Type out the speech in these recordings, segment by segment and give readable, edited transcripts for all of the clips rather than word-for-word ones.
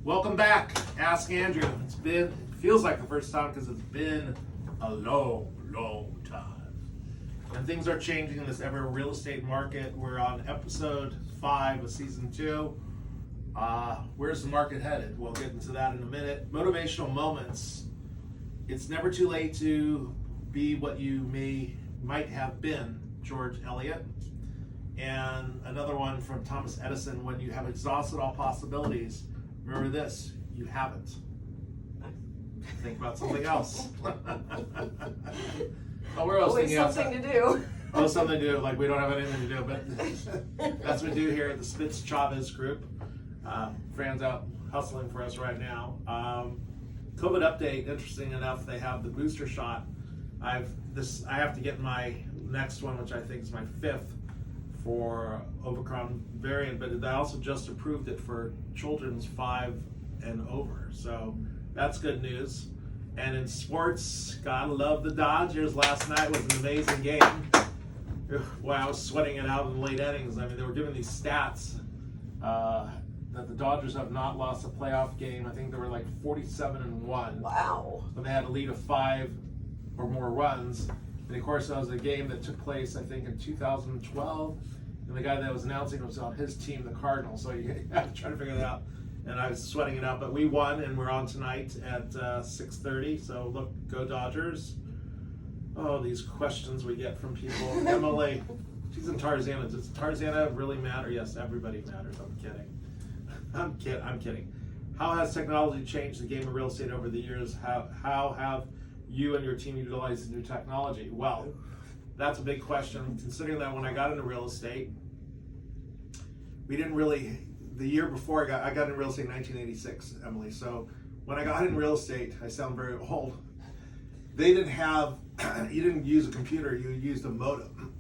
Welcome back, Ask Andrew. It feels like the first time because it's been a long time. And things are changing in this ever real estate market. We're on episode 5 of season 2. Where's the market headed? We'll get into that in a minute. Motivational moments. It's never too late to be what you might have been, George Eliot. And another one from Thomas Edison, when you have exhausted all possibilities, remember this, you haven't. Think about something else. Oh, we're always something to do. Oh, something to do, like we don't have anything to do, but that's what we do here at the Spitz Chavez group. Fran's out hustling for us right now. COVID update, interesting enough, they have the booster shot. I have to get my next one, which I think is my 5th for Omicron variant, but they also just approved it for children's 5 and over. So that's good news. And in sports, gotta love the Dodgers. Last night was an amazing game. Wow, I was sweating it out in the late innings. I mean, they were giving these stats that the Dodgers have not lost a playoff game. I think they were like 47-1. Wow. When they had a lead of 5 or more runs. And of course, that was a game that took place, I think, in 2012. And the guy that was announcing was on his team, the Cardinals. So you have to try to figure that out. And I was sweating it out, but we won, and we're on tonight at 6:30. So look, go Dodgers. Oh, these questions we get from people. Emily, she's in Tarzana. Does Tarzana really matter? Yes, everybody matters. I'm kidding. I'm kidding. How has technology changed the game of real estate over the years? How have you and your team utilized the new technology? Well, that's a big question, considering that when I got into real estate, we didn't really. The year before I got in real estate in 1986, Emily. So when I got in real estate, I sound very old. They didn't have, you didn't use a computer, you used a modem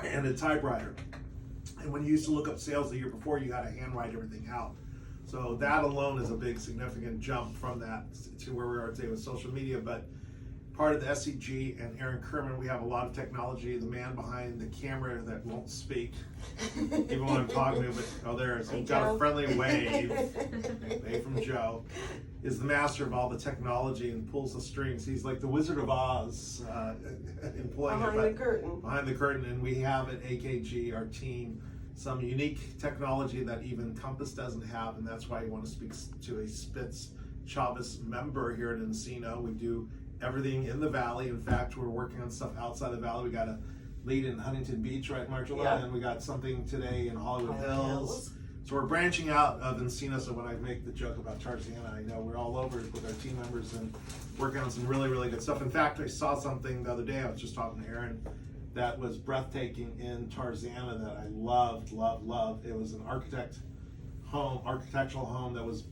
and a typewriter. And when you used to look up sales the year before, you had to handwrite everything out. So that alone is a big significant jump from that to where we are today with social media. But part of the SCG and Aaron Kerman, we have a lot of technology. The man behind the camera that won't speak, even when I'm talking to him, but there's Hey, got Joe. a friendly wave. Wave from Joe, is the master of all the technology and pulls the strings. He's like the Wizard of Oz employing Behind the curtain. Behind the curtain, and we have at AKG, our team, some unique technology that even Compass doesn't have, and that's why you want to speak to a Spitz Chavez member here in Encino. We do everything in the valley. In fact, we're working on stuff outside the valley. We got a lead in Huntington Beach, right, Marjola? Yeah. And we got something today in Hollywood Hollywood Hills. Hills. So we're branching out of Encino. So when I make the joke about Tarzana, I know we're all over with our team members and working on some really, really good stuff. In fact, I saw something the other day. I was just talking to Aaron that was breathtaking in Tarzana that I loved. It was an architectural home that was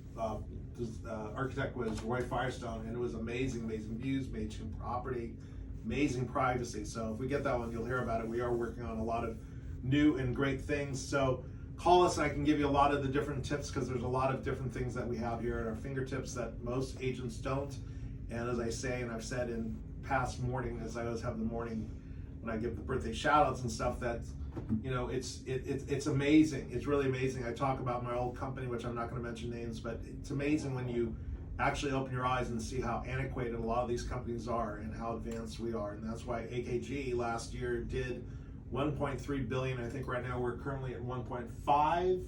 architect was Roy Firestone, and it was amazing views, amazing property, amazing privacy. So if we get that one, you'll hear about it. We are working on a lot of new and great things. So call us and I can give you a lot of the different tips, because there's a lot of different things that we have here at our fingertips that most agents don't. And as I say, and I've said in past morning, as I always have the morning when I give the birthday shout outs and stuff, that it's amazing. It's really amazing. I talk about my old company, which I'm not going to mention names, but it's amazing when you actually open your eyes and see how antiquated a lot of these companies are and how advanced we are. And that's why AKG last year did 1.3 billion. I think right now we're currently at 1.5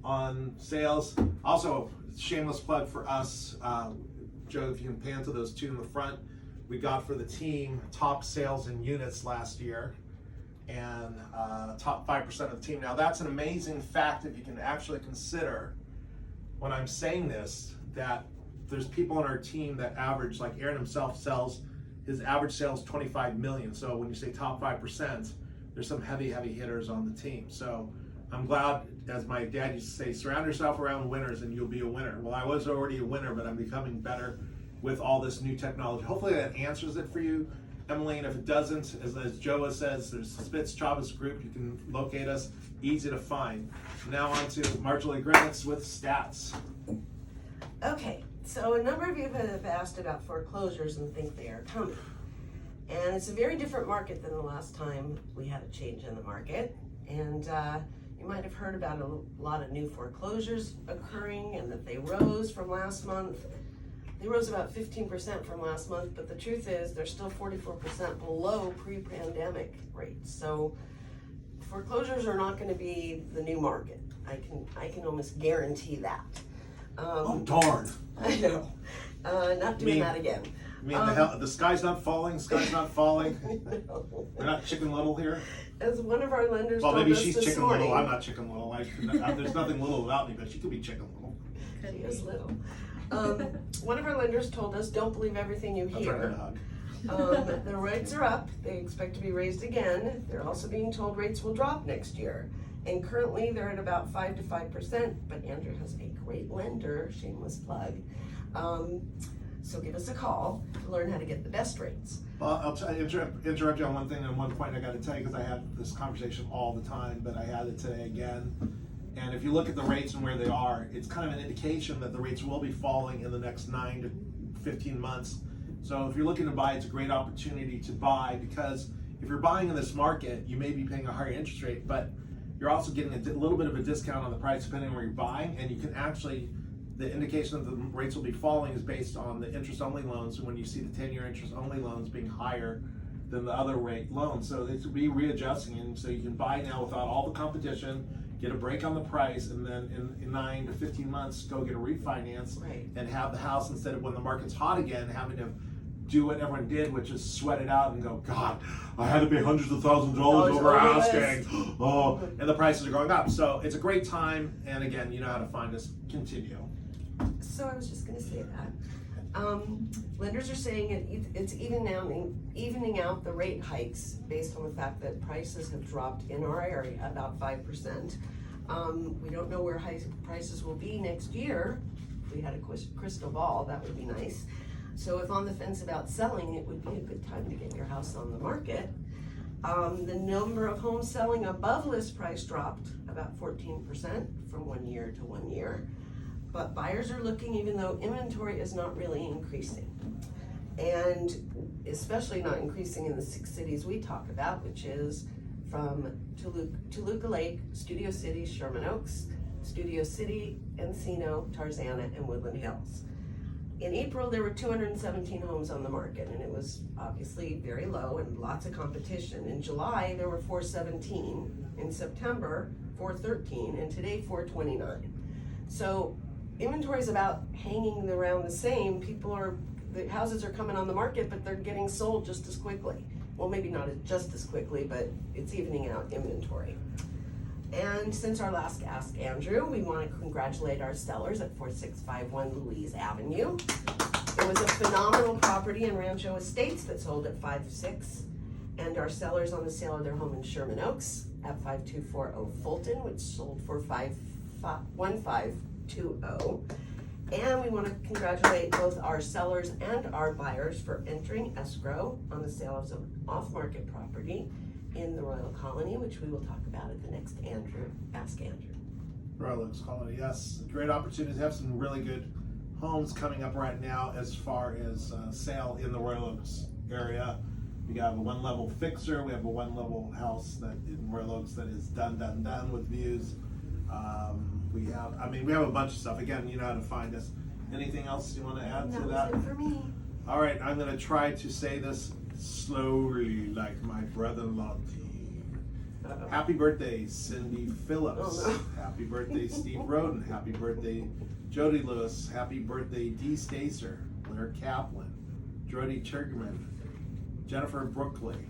on sales. Also, shameless plug for us, Joe, if you can pan to those two in the front, we got for the team top sales in units last year, and top 5% of the team. Now that's an amazing fact if you can actually consider, when I'm saying this, that there's people on our team that average, like Aaron himself sells, his average sales 25 million. So when you say top 5%, there's some heavy hitters on the team. So I'm glad, as my dad used to say, surround yourself around winners and you'll be a winner. Well, I was already a winner, but I'm becoming better with all this new technology. Hopefully that answers it for you, Emily, and if it doesn't, as Joa says, there's Spitz Chavez Group. You can locate us, easy to find. Now on to Marjorie Grants with stats. Okay, so a number of you have asked about foreclosures and think they are coming. And it's a very different market than the last time we had a change in the market. And You might have heard about a lot of new foreclosures occurring and that they rose from last month. They rose about 15% from last month, but the truth is they're still 44% below pre-pandemic rates. So foreclosures are not going to be the new market. I can almost guarantee that. Oh darn! I know. Not doing that again. I mean, the sky's not falling. Sky's not falling. No. We're not Chicken Little here. As one of our lenders Well, told maybe us she's this Chicken morning, Little. I'm not Chicken Little. There's nothing little about me, but she could be Chicken Little. She is little. One of our lenders told us, don't believe everything you I'll try to hear. hug. The rates are up. They expect to be raised again. They're also being told rates will drop next year. And currently they're at about 5 to 5%, but Andrew has a great lender, shameless plug. So give us a call to learn how to get the best rates. Well, I'll interrupt you on one thing and one point I got to tell you, because I have this conversation all the time, but I had it today again. And if you look at the rates and where they are, it's kind of an indication that the rates will be falling in the next 9 to 15 months. So if you're looking to buy, it's a great opportunity to buy, because if you're buying in this market, you may be paying a higher interest rate, but you're also getting a little bit of a discount on the price depending on where you're buying, and you can actually, the indication that the rates will be falling is based on the interest-only loans, and when you see the 10-year interest-only loans being higher than the other rate loans. So it's be readjusting, and so you can buy now without all the competition, get a break on the price, and then in 9 to 15 months, go get a refinance, Right. and have the house, instead of when the market's hot again, having to do what everyone did, which is sweat it out and go, God, I had to pay hundreds of thousands of dollars over asking. Oh, and the prices are going up. So it's a great time, and again, you know how to find us. Continue. So I was just gonna say that. Lenders are saying it's evening out the rate hikes based on the fact that prices have dropped in our area about 5%. We don't know where prices will be next year. If we had a crystal ball, that would be nice. So if on the fence about selling, it would be a good time to get your house on the market. The number of homes selling above list price dropped about 14% from 1 year to 1 year. But buyers are looking, even though inventory is not really increasing. And especially not increasing in the 6 cities we talk about, which is from Toluca Lake, Studio City, Sherman Oaks, Studio City, Encino, Tarzana, and Woodland Hills. In April, there were 217 homes on the market, and it was obviously very low and lots of competition. In July, there were 417. In September, 413, and today, 429. So inventory is about hanging around the same. The houses are coming on the market, but they're getting sold just as quickly. Well, maybe not just as quickly, but it's evening out inventory. And since our last Ask Andrew, we want to congratulate our sellers at 4651 Louise Avenue. It was a phenomenal property in Rancho Estates that sold at 5.6, and our sellers on the sale of their home in Sherman Oaks at 5240 Fulton, which sold for 1520. And we want to congratulate both our sellers and our buyers for entering escrow on the sale of some off-market property in the Royal Colony, which we will talk about at the next Ask Andrew. Royal Oaks Colony, yes. Great opportunity to have some really good homes coming up right now as far as sale in the Royal Oaks area. We have a 1-level fixer. We have a 1-level house that in Royal Oaks that is done with views. We have a bunch of stuff. Again, you know how to find us. Anything else you want to add to that? That was it for me. All right, I'm going to try to say this slowly, like my brother-in-law. Happy birthday, Cindy Phillips. Oh, no. Happy birthday, Steve Roden. Happy birthday, Jody Lewis. Happy birthday, Dee Stacer, Blair Kaplan, Jody Churgman, Jennifer Brookley,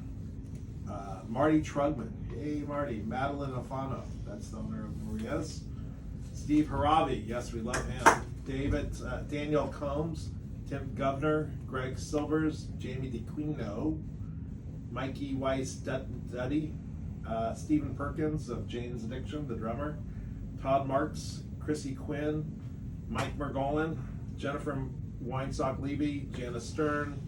Marty Trugman. Hey, Marty. Madeline Alfano. That's the owner of Maria's. Steve Harabi. Yes, we love him. Daniel Combs, Tim Governor, Greg Silvers, Jamie DeQuino, Mikey Weiss Duddy, Stephen Perkins of Jane's Addiction, the drummer, Todd Marks, Chrissy Quinn, Mike Mergolin, Jennifer Weinstock Levy, Janice Stern,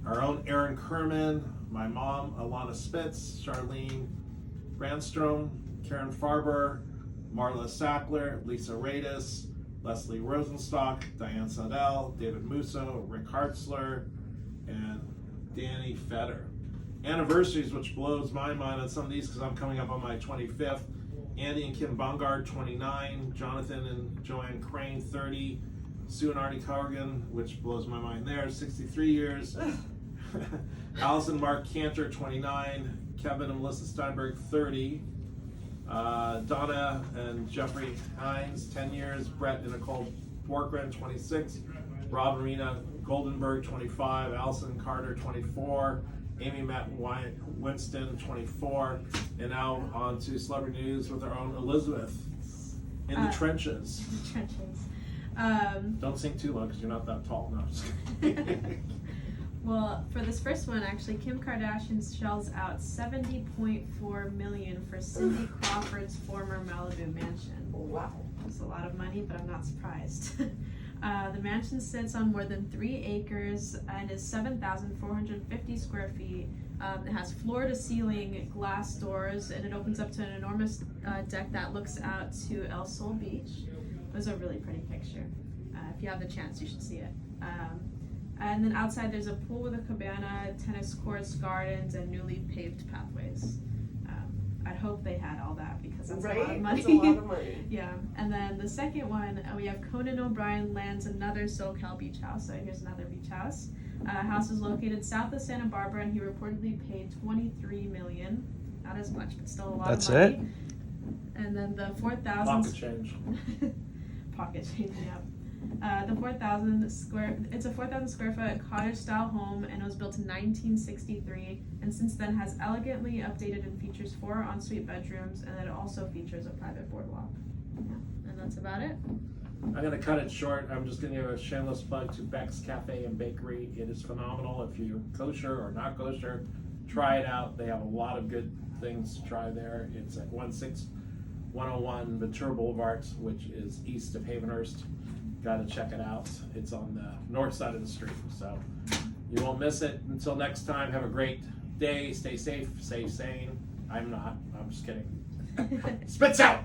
our own Aaron Kerman, my mom, Alana Spitz, Charlene Brandstrom, Karen Farber, Marla Sackler, Lisa Radis, Leslie Rosenstock, Diane Sandell, David Musso, Rick Hartzler, and Danny Fetter. Anniversaries, which blows my mind on some of these because I'm coming up on my 25th, Andy and Kim Bungard, 29. Jonathan and Joanne Crane, 30. Sue and Artie Corrigan, which blows my mind there, 63 years. Allison Mark Cantor, 29. Kevin and Melissa Steinberg, 30. Donna and Jeffrey Hines, 10 years. Brett and Nicole Borgren, 26. Rob and Rena Goldenberg, 25. Allison Carter, 24. Amy Matt Winston, 24. And now on to celebrity news with our own Elizabeth in the trenches. The trenches. Don't sing too low because you're not that tall. No, I'm just kidding. Well, for this first one, actually, Kim Kardashian shells out $70.4 million for Cindy Crawford's former Malibu mansion. Wow. It's a lot of money, but I'm not surprised. The mansion sits on more than 3 acres and is 7,450 square feet. It has floor-to-ceiling glass doors, and it opens up to an enormous deck that looks out to El Sol Beach. It was a really pretty picture. If you have the chance, you should see it. And then outside there's a pool with a cabana, tennis courts, gardens, and newly paved pathways. I'd hope they had all that because that's a lot of money. That's a lot of money. Yeah. And then the second one, we have Conan O'Brien lands another SoCal beach house. So here's another beach house. House is located south of Santa Barbara, and he reportedly paid $23 million. Not as much, but still a lot That's of money. it? And then the 4,000 Pocket change. pocket change, yeah. The 4,000 square, it's a 4,000 square foot cottage style home, and it was built in 1963, and since then has elegantly updated and features 4 ensuite bedrooms, and it also features a private boardwalk. Yeah, and that's about it. I'm going to cut it short. I'm just going to give a shameless plug to Beck's Cafe and Bakery. It is phenomenal. If you're kosher or not kosher, try it out. They have a lot of good things to try there. It's at 16101 Ventura Boulevard, which is east of Havenhurst. Got to check it out. It's on the north side of the street, so you won't miss it. Until next time, have a great day. Stay safe, stay sane. I'm not. I'm just kidding. Spitz out!